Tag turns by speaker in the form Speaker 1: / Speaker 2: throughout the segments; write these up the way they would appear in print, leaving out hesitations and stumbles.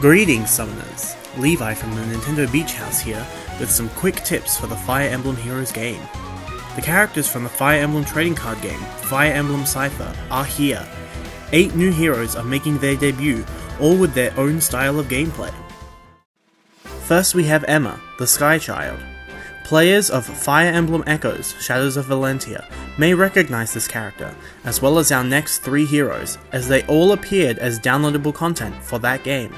Speaker 1: Greetings, summoners! Levi from the Nintendo Beach House here with some quick tips for the Fire Emblem Heroes game. The characters from the Fire Emblem trading card game, Fire Emblem Cipher, are here. 8 new heroes are making their debut, all with their own style of gameplay. First we have Emma, the Sky Child. Players of Fire Emblem Echoes, Shadows of Valentia may recognize this character, as well as our next 3 heroes, as they all appeared as downloadable content for that game.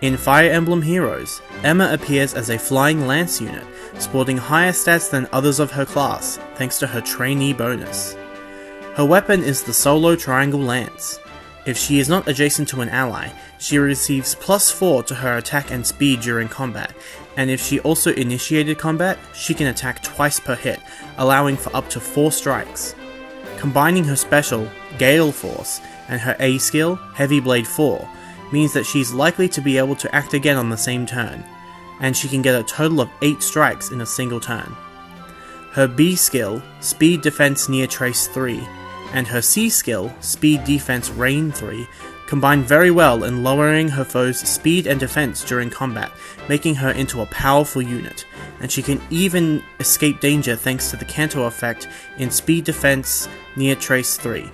Speaker 1: In Fire Emblem Heroes, Emma appears as a flying lance unit, sporting higher stats than others of her class, thanks to her trainee bonus. Her weapon is the solo triangle lance. If she is not adjacent to an ally, she receives +4 to her attack and speed during combat, and if she also initiated combat, she can attack twice per hit, allowing for up to 4 strikes. Combining her special, Gale Force, and her A skill, Heavy Blade 4, means that she's likely to be able to act again on the same turn, and she can get a total of 8 strikes in a single turn. Her B skill, Speed Defense Near Trace 3, and her C skill, Speed Defense Rain 3, combine very well in lowering her foe's speed and defense during combat, making her into a powerful unit, and she can even escape danger thanks to the Kanto effect in Speed Defense Near Trace 3.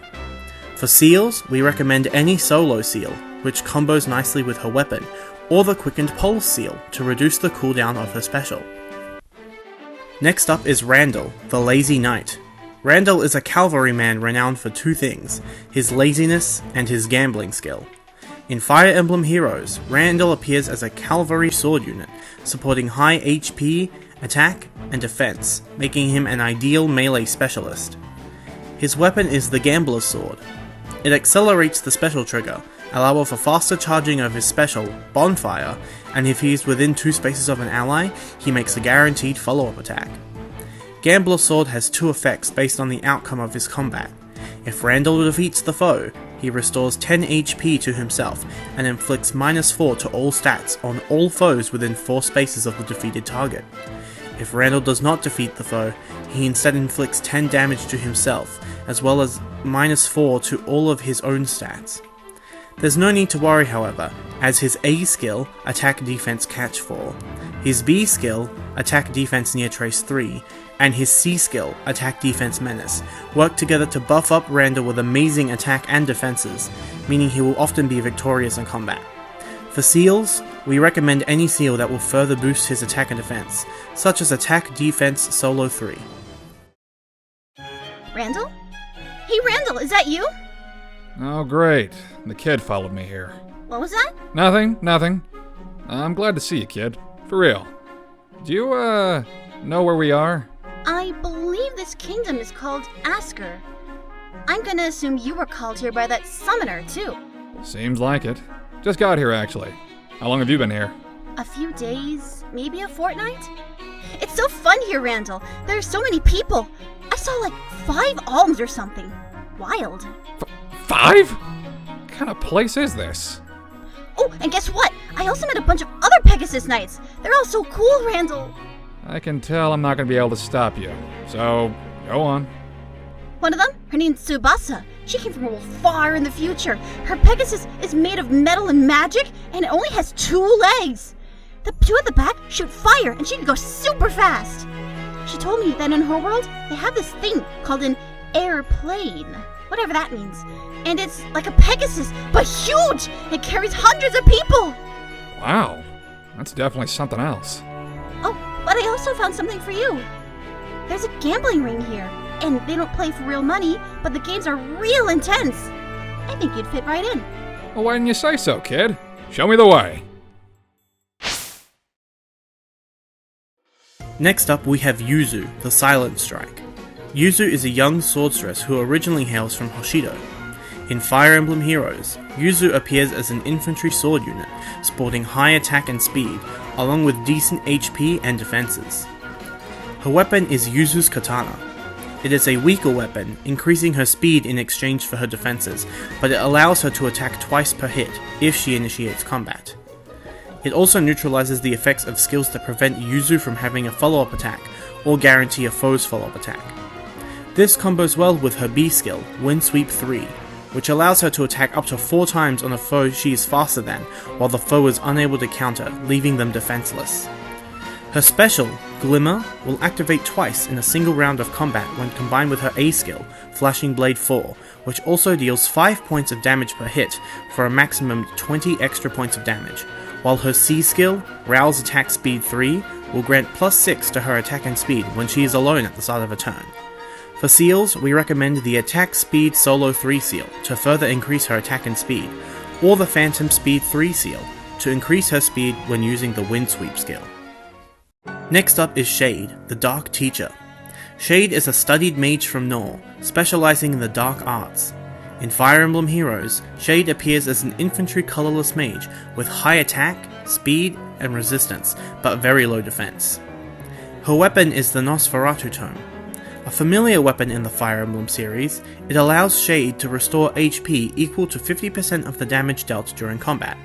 Speaker 1: For seals, we recommend any solo seal, which combos nicely with her weapon, or the Quickened Pulse seal to reduce the cooldown of her special. Next up is Randal, the Lazy Knight. Randal is a cavalryman renowned for 2 things, his laziness and his gambling skill. In Fire Emblem Heroes, Randal appears as a cavalry sword unit, supporting high HP, attack, and defense, making him an ideal melee specialist. His weapon is the Gambler's Sword. It accelerates the special trigger, allowing for faster charging of his special, Bonfire, and if he is within 2 spaces of an ally, he makes a guaranteed follow-up attack. Gambler's Sword has 2 effects based on the outcome of his combat. If Randal defeats the foe, he restores 10 HP to himself and inflicts -4 to all stats on all foes within 4 spaces of the defeated target. If Randal does not defeat the foe, he instead inflicts 10 damage to himself, as well as -4 to all of his own stats. There's no need to worry, however, as his A skill, Attack Defense Catch 4, his B skill, Attack Defense Near Trace 3, and his C skill, Attack Defense Menace, work together to buff up Randal with amazing attack and defenses, meaning he will often be victorious in combat. For seals, we recommend any seal that will further boost his attack and defense, such as Attack Defense Solo 3.
Speaker 2: Randal? Hey Randal, is that you?
Speaker 3: Oh great, the kid followed me here.
Speaker 2: What was that?
Speaker 3: Nothing. I'm glad to see you, kid. For real. Do you, know where we are?
Speaker 2: I believe this kingdom is called Asker. I'm gonna assume you were called here by that summoner, too.
Speaker 3: Seems like it. Just got here, actually. How long have you been here?
Speaker 2: A few days, maybe a fortnight? It's so fun here, Randal. There are so many people. I saw like 5 alms or something. Wild.
Speaker 3: 5? What kind of place is this?
Speaker 2: Oh, and guess what? I also met a bunch of other Pegasus Knights. They're all so cool, Randal.
Speaker 3: I can tell I'm not going to be able to stop you. So, go on.
Speaker 2: One of them, her name's Tsubasa. She came from a world far in the future. Her Pegasus is made of metal and magic, and it only has 2 legs. The 2 at the back shoot fire, and she can go super fast. She told me that in her world, they have this thing called an airplane, whatever that means. And it's like a Pegasus, but huge! It carries hundreds of people!
Speaker 3: Wow, that's definitely something else.
Speaker 2: Oh, but I also found something for you. There's a gambling ring here, and they don't play for real money, but the games are real intense. I think you'd fit right in.
Speaker 3: Well, why didn't you say so, kid? Show me the way.
Speaker 1: Next up we have Yuzu, the Silent Strike. Yuzu is a young swordsress who originally hails from Hoshido. In Fire Emblem Heroes, Yuzu appears as an infantry sword unit, sporting high attack and speed, along with decent HP and defenses. Her weapon is Yuzu's Katana. It is a weaker weapon, increasing her speed in exchange for her defenses, but it allows her to attack twice per hit if she initiates combat. It also neutralizes the effects of skills that prevent Yuzu from having a follow-up attack, or guarantee a foe's follow-up attack. This combos well with her B skill, Wind Sweep 3, which allows her to attack up to 4 times on a foe she is faster than, while the foe is unable to counter, leaving them defenseless. Her special, Glimmer, will activate twice in a single round of combat when combined with her A skill, Flashing Blade 4, which also deals 5 points of damage per hit for a maximum 20 extra points of damage, while her C skill, Rouse Attack Speed 3, will grant +6 to her attack and speed when she is alone at the start of a turn. For seals, we recommend the Attack Speed Solo 3 seal to further increase her attack and speed, or the Phantom Speed 3 seal to increase her speed when using the Wind Sweep skill. Next up is Shade, the Dark Teacher. Shade is a studied mage from Nor, specializing in the dark arts. In Fire Emblem Heroes, Shade appears as an infantry colorless mage with high attack, speed, and resistance, but very low defense. Her weapon is the Nosferatu Tome. A familiar weapon in the Fire Emblem series, it allows Shade to restore HP equal to 50% of the damage dealt during combat.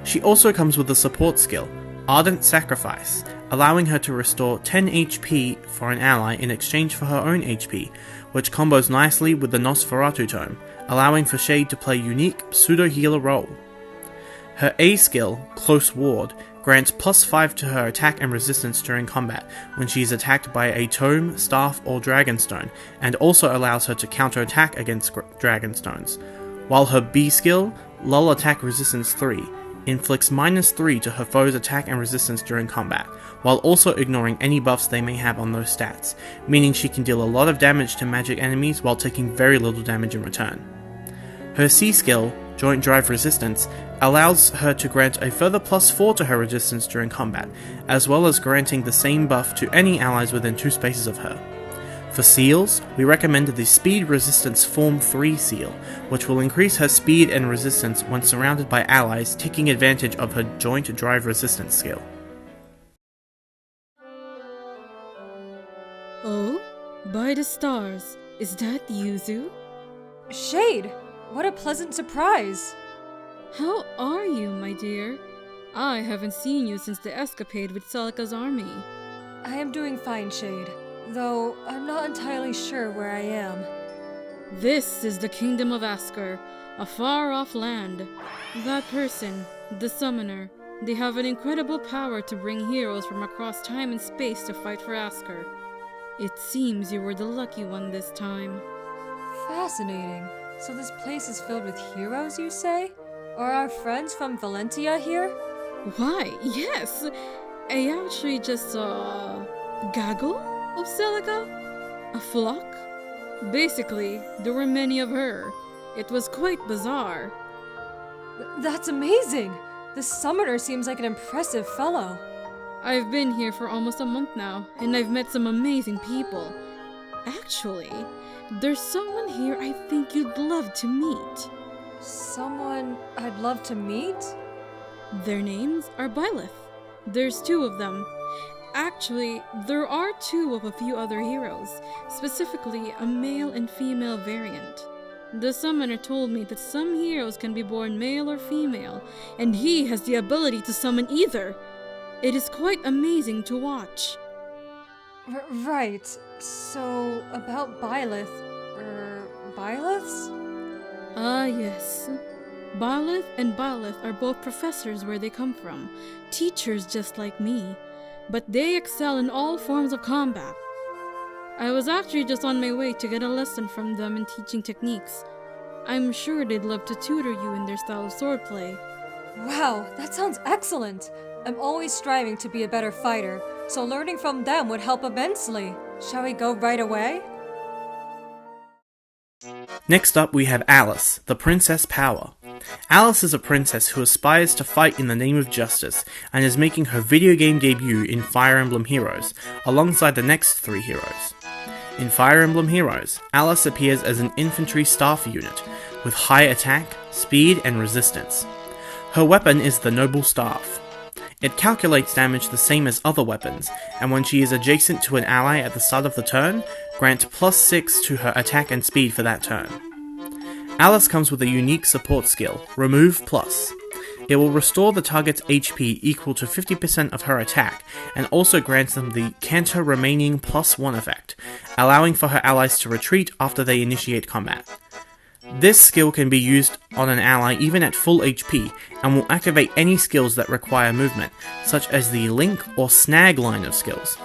Speaker 1: She also comes with a support skill, Ardent Sacrifice, allowing her to restore 10 HP for an ally in exchange for her own HP, which combos nicely with the Nosferatu Tome, allowing for Shade to play unique pseudo-healer role. Her A skill, Close Ward, grants +5 to her attack and resistance during combat when she is attacked by a tome, staff, or dragonstone, and also allows her to counter-attack against dragonstones, while her B skill, Lull Attack Resistance 3, inflicts -3 to her foe's attack and resistance during combat, while also ignoring any buffs they may have on those stats, meaning she can deal a lot of damage to magic enemies while taking very little damage in return. Her C skill, Joint Drive Resistance, allows her to grant a further +4 to her resistance during combat, as well as granting the same buff to any allies within 2 spaces of her. For seals, we recommend the Speed Resistance Form 3 seal, which will increase her speed and resistance when surrounded by allies taking advantage of her Joint Drive Resistance skill.
Speaker 4: Oh, by the stars, is that Yuzu?
Speaker 5: Shade! What a pleasant surprise!
Speaker 4: How are you, my dear? I haven't seen you since the escapade with Celica's army.
Speaker 5: I am doing fine, Shade, though I'm not entirely sure where I am.
Speaker 4: This is the kingdom of Asker, a far-off land. That person, the summoner, they have an incredible power to bring heroes from across time and space to fight for Asker. It seems you were the lucky one this time.
Speaker 5: Fascinating. So this place is filled with heroes, you say? Are our friends from Valentia here?
Speaker 4: Why, yes! I actually just saw a gaggle of Celica? A flock? Basically, there were many of her. It was quite bizarre.
Speaker 5: That's amazing! The summoner seems like an impressive fellow.
Speaker 4: I've been here for almost a month now, and I've met some amazing people. Actually, there's someone here I think you'd love to meet.
Speaker 5: Someone I'd love to meet?
Speaker 4: Their names are Byleth. There's 2 of them. Actually, there are 2 of a few other heroes, specifically a male and female variant. The summoner told me that some heroes can be born male or female, and he has the ability to summon either. It is quite amazing to watch.
Speaker 5: Right. So, about Byleth, Byleths?
Speaker 4: Ah, yes. Byleth and Byleth are both professors where they come from, teachers just like me, but they excel in all forms of combat. I was actually just on my way to get a lesson from them in teaching techniques. I'm sure they'd love to tutor you in their style of swordplay.
Speaker 5: Wow, that sounds excellent! I'm always striving to be a better fighter, so learning from them would help immensely. Shall we go right away?
Speaker 1: Next up we have Alice, the Princess Power. Alice is a princess who aspires to fight in the name of justice and is making her video game debut in Fire Emblem Heroes, alongside the next 3 heroes. In Fire Emblem Heroes, Alice appears as an infantry staff unit, with high attack, speed, and resistance. Her weapon is the Noble Staff. It calculates damage the same as other weapons, and when she is adjacent to an ally at the start of the turn, grant +6 to her attack and speed for that turn. Alice comes with a unique support skill, Remove Plus. It will restore the target's HP equal to 50% of her attack, and also grants them the Canter Remaining +1 effect, allowing for her allies to retreat after they initiate combat. This skill can be used on an ally even at full HP, and will activate any skills that require movement, such as the Link or Snag line of skills.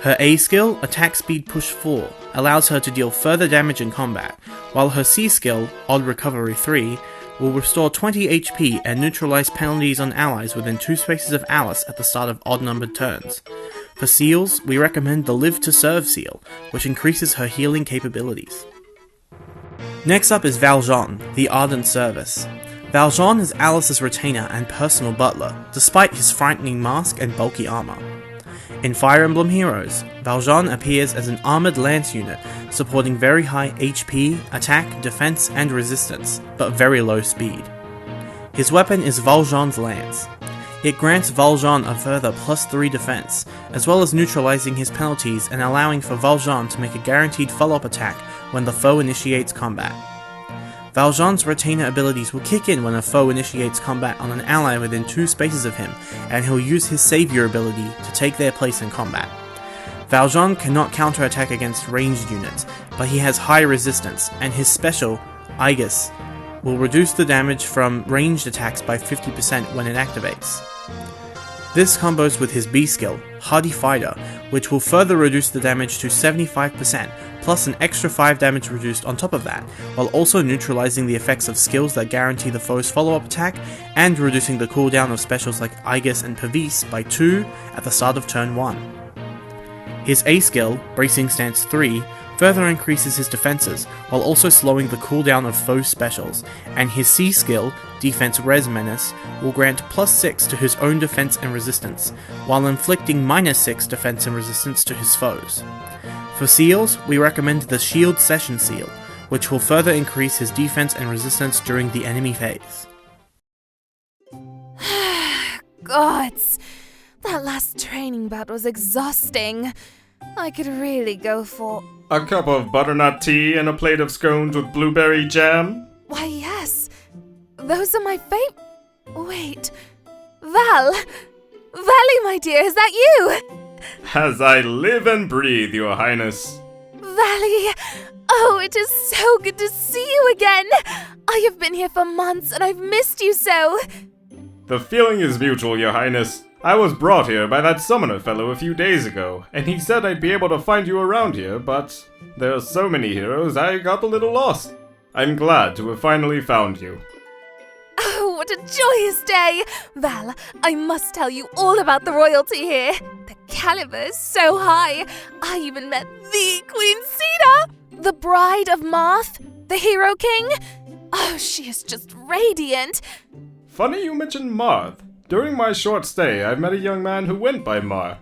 Speaker 1: Her A skill, Attack Speed Push 4, allows her to deal further damage in combat, while her C skill, Odd Recovery 3, will restore 20 HP and neutralize penalties on allies within 2 spaces of Alice at the start of odd-numbered turns. For seals, we recommend the Live to Serve seal, which increases her healing capabilities. Next up is Valjean, the Ardent Service. Valjean is Alice's retainer and personal butler, despite his frightening mask and bulky armor. In Fire Emblem Heroes, Valjean appears as an armored lance unit, supporting very high HP, attack, defense, and resistance, but very low speed. His weapon is Valjean's Lance. It grants Valjean a further +3 defense, as well as neutralizing his penalties and allowing for Valjean to make a guaranteed follow-up attack when the foe initiates combat. Valjean's retainer abilities will kick in when a foe initiates combat on an ally within 2 spaces of him, and he'll use his Savior ability to take their place in combat. Valjean cannot counterattack against ranged units, but he has high resistance, and his special, Aegis, will reduce the damage from ranged attacks by 50% when it activates. This combos with his B skill, Hardy Fighter, which will further reduce the damage to 75%, plus an extra 5 damage reduced on top of that, while also neutralizing the effects of skills that guarantee the foe's follow-up attack, and reducing the cooldown of specials like Aegis and Pavis by 2 at the start of turn 1. His A skill, Bracing Stance 3, further increases his defenses, while also slowing the cooldown of foe specials, and his C skill, Defense Res Menace, will grant +6 to his own defense and resistance, while inflicting -6 defense and resistance to his foes. For seals, we recommend the Shield Session Seal, which will further increase his defense and resistance during the enemy phase.
Speaker 6: Gods, that last training bout was exhausting. I could really go for...
Speaker 7: A cup of butternut tea and a plate of scones with blueberry jam?
Speaker 6: Why, yes. Those are my Wait. Vally, my dear, is that you?
Speaker 7: As I live and breathe, Your Highness.
Speaker 6: Vally, oh, it is so good to see you again. I have been here for months and I've missed you so.
Speaker 7: The feeling is mutual, Your Highness. I was brought here by that summoner fellow a few days ago, and he said I'd be able to find you around here, but there are so many heroes I got a little lost. I'm glad to have finally found you.
Speaker 6: Oh, what a joyous day! Val, I must tell you all about the royalty here. The caliber is so high. I even met the Queen Cedar, the bride of Marth, the Hero King. Oh, she is just radiant.
Speaker 7: Funny you mentioned Marth. During my short stay, I met a young man who went by Mar.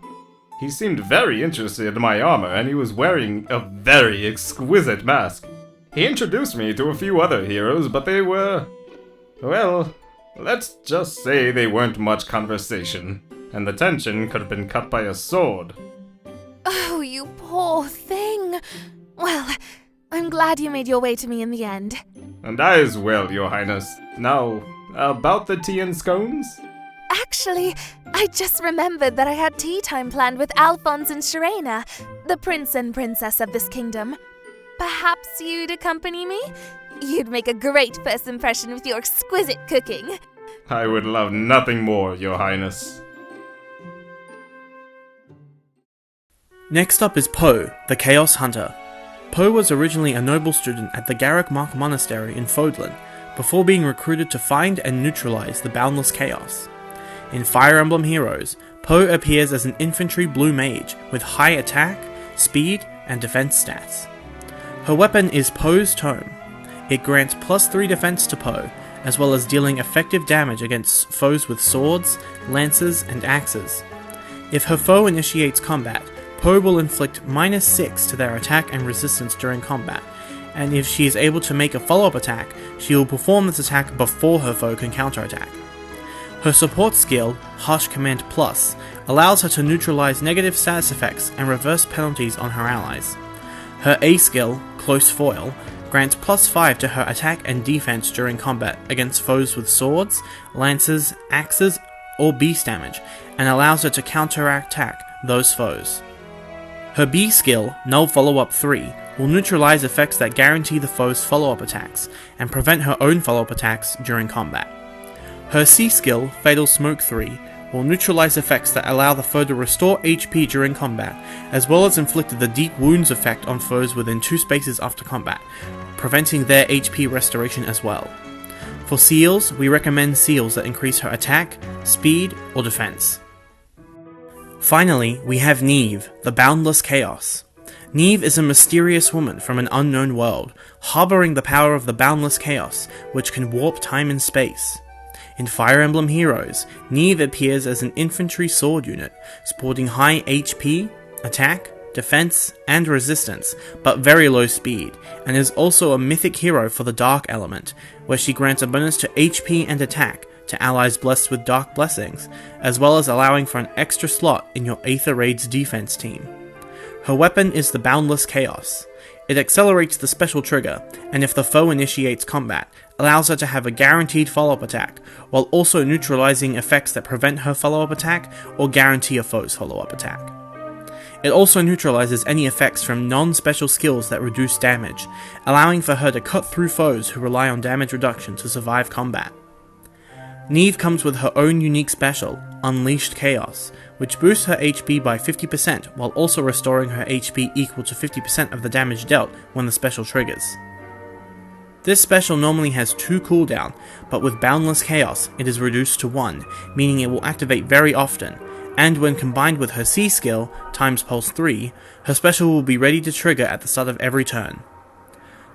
Speaker 7: He seemed very interested in my armor, and he was wearing a very exquisite mask. He introduced me to a few other heroes, but they were... well, let's just say they weren't much conversation, and the tension could have been cut by a sword.
Speaker 6: Oh, you poor thing. Well, I'm glad you made your way to me in the end.
Speaker 7: And I as well, Your Highness. Now, about the tea and scones?
Speaker 6: Actually, I just remembered that I had tea time planned with Alphonse and Sharena, the prince and princess of this kingdom. Perhaps you'd accompany me? You'd make a great first impression with your exquisite cooking.
Speaker 7: I would love nothing more, Your Highness.
Speaker 1: Next up is Poe, the Chaos Hunter. Poe was originally a noble student at the Garrick Mark Monastery in Fodlan, before being recruited to find and neutralize the boundless chaos. In Fire Emblem Heroes, Poe appears as an infantry blue mage with high attack, speed, and defense stats. Her weapon is Poe's Tome. It grants +3 defense to Poe, as well as dealing effective damage against foes with swords, lances, and axes. If her foe initiates combat, Poe will inflict -6 to their attack and resistance during combat, and if she is able to make a follow-up attack, she will perform this attack before her foe can counterattack. Her support skill, Harsh Command Plus, allows her to neutralize negative status effects and reverse penalties on her allies. Her A skill, Close Foil, grants +5 to her attack and defense during combat against foes with swords, lances, axes, or beast damage, and allows her to counterattack those foes. Her B skill, Null Follow-Up 3, will neutralize effects that guarantee the foe's follow-up attacks, and prevent her own follow-up attacks during combat. Her C skill, Fatal Smoke 3, will neutralize effects that allow the foe to restore HP during combat, as well as inflict the Deep Wounds effect on foes within 2 spaces after combat, preventing their HP restoration as well. For seals, we recommend seals that increase her attack, speed, or defense. Finally, we have Niamh, the Boundless Chaos. Niamh is a mysterious woman from an unknown world, harboring the power of the Boundless Chaos, which can warp time and space. In Fire Emblem Heroes, Niamh appears as an infantry sword unit, sporting high HP, attack, defense, and resistance, but very low speed, and is also a mythic hero for the Dark element, where she grants a bonus to HP and attack to allies blessed with Dark blessings, as well as allowing for an extra slot in your Aether Raid's defense team. Her weapon is the Boundless Chaos. It accelerates the special trigger, and if the foe initiates combat, allows her to have a guaranteed follow-up attack, while also neutralizing effects that prevent her follow-up attack or guarantee a foe's follow-up attack. It also neutralizes any effects from non-special skills that reduce damage, allowing for her to cut through foes who rely on damage reduction to survive combat. Niamh comes with her own unique special, Unleashed Chaos, which boosts her HP by 50% while also restoring her HP equal to 50% of the damage dealt when the special triggers. This special normally has 2 cooldown, but with Boundless Chaos it is reduced to 1, meaning it will activate very often, and when combined with her C skill, Times Pulse 3, her special will be ready to trigger at the start of every turn.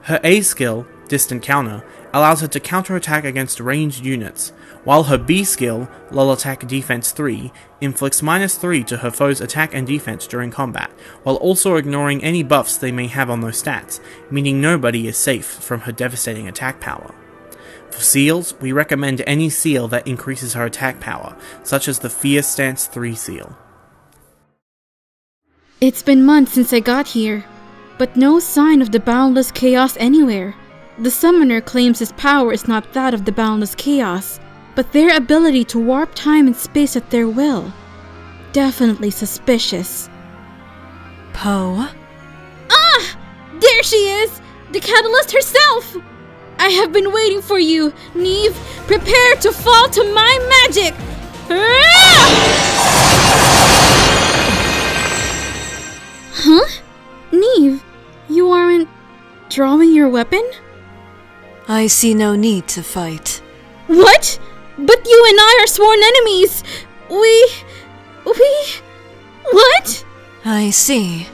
Speaker 1: Her A skill, Distant Counter, allows her to counterattack against ranged units, while her B skill, Lull Attack Defense 3, inflicts -3 to her foe's attack and defense during combat, while also ignoring any buffs they may have on those stats, meaning nobody is safe from her devastating attack power. For seals, we recommend any seal that increases her attack power, such as the Fierce Stance 3 seal.
Speaker 4: It's been months since I got here, but no sign of the Boundless Chaos anywhere. The summoner claims his power is not that of the Boundless Chaos, but their ability to warp time and space at their will. Definitely suspicious.
Speaker 5: Poe?
Speaker 4: Ah! There she is! The Catalyst herself! I have been waiting for you, Niamh. Prepare to fall to my magic! Ah! Huh? Niamh, you aren't drawing your weapon?
Speaker 5: I see no need to fight.
Speaker 4: What? But you and I are sworn enemies! We... What?
Speaker 5: I see.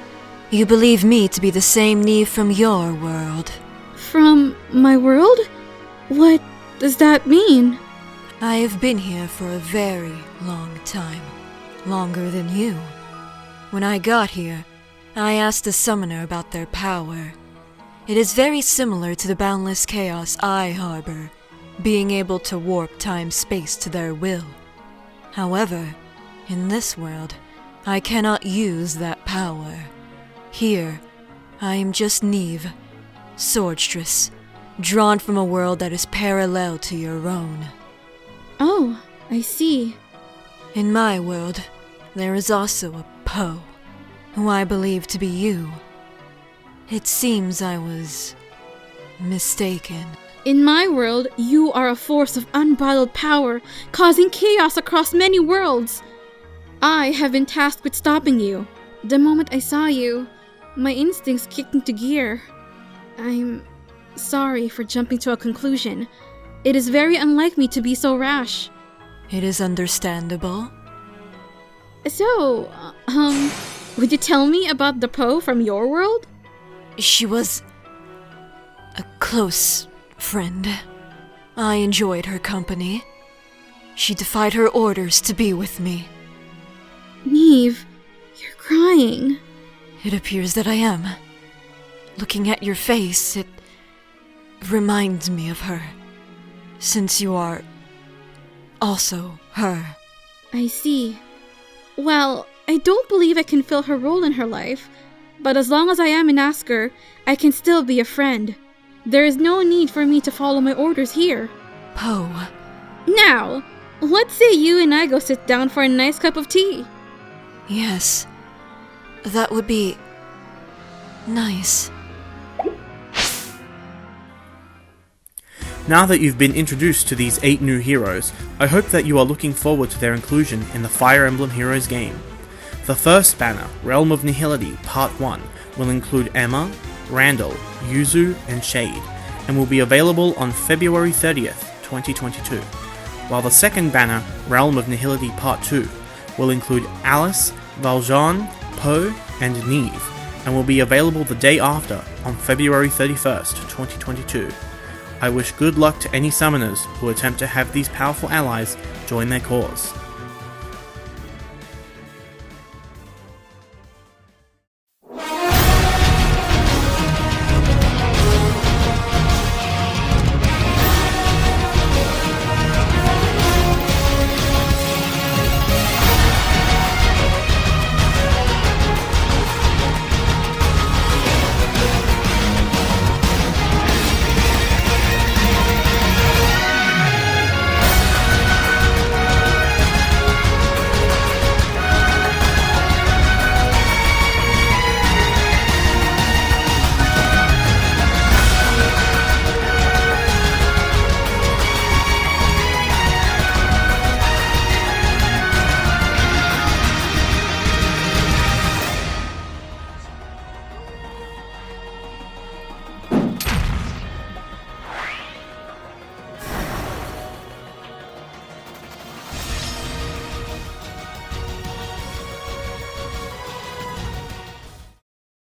Speaker 5: You believe me to be the same Niamh from your world.
Speaker 4: From my world? What does that mean?
Speaker 5: I have been here for a very long time. Longer than you. When I got here, I asked the summoner about their power. It is very similar to the Boundless Chaos I harbor, being able to warp time-space to their will. However, in this world, I cannot use that power. Here, I am just Niamh, swordstress, drawn from a world that is parallel to your own.
Speaker 4: Oh, I see.
Speaker 5: In my world, there is also a Poe, who I believe to be you. It seems I was mistaken.
Speaker 4: In my world, you are a force of unbridled power, causing chaos across many worlds. I have been tasked with stopping you. The moment I saw you, my instincts kicked into gear. I'm sorry for jumping to a conclusion. It is very unlike me to be so rash.
Speaker 5: It is understandable.
Speaker 4: So, would you tell me about the Poe from your world?
Speaker 5: She was a close friend. I enjoyed her company. She defied her orders to be with me.
Speaker 4: Niamh, you're crying.
Speaker 5: It appears that I am. Looking at your face, it reminds me of her. Since you are also her.
Speaker 4: I see. Well, I don't believe I can fill her role in her life, but as long as I am in Asker, I can still be a friend. There is no need for me to follow my orders here.
Speaker 5: Poe.
Speaker 4: Now, let's say you and I go sit down for a nice cup of tea.
Speaker 5: Yes. That would be nice.
Speaker 1: Now that you've been introduced to these 8 new heroes, I hope that you are looking forward to their inclusion in the Fire Emblem Heroes game. The first banner, Realm of Nihility Part 1, will include Emma, Randal, Yuzu, and Shade, and will be available on February 30th, 2022, while the second banner, Realm of Nihility Part 2, will include Alice, Valjean, Poe, and Niamh, and will be available the day after, on February 31st, 2022. I wish good luck to any summoners who attempt to have these powerful allies join their cause.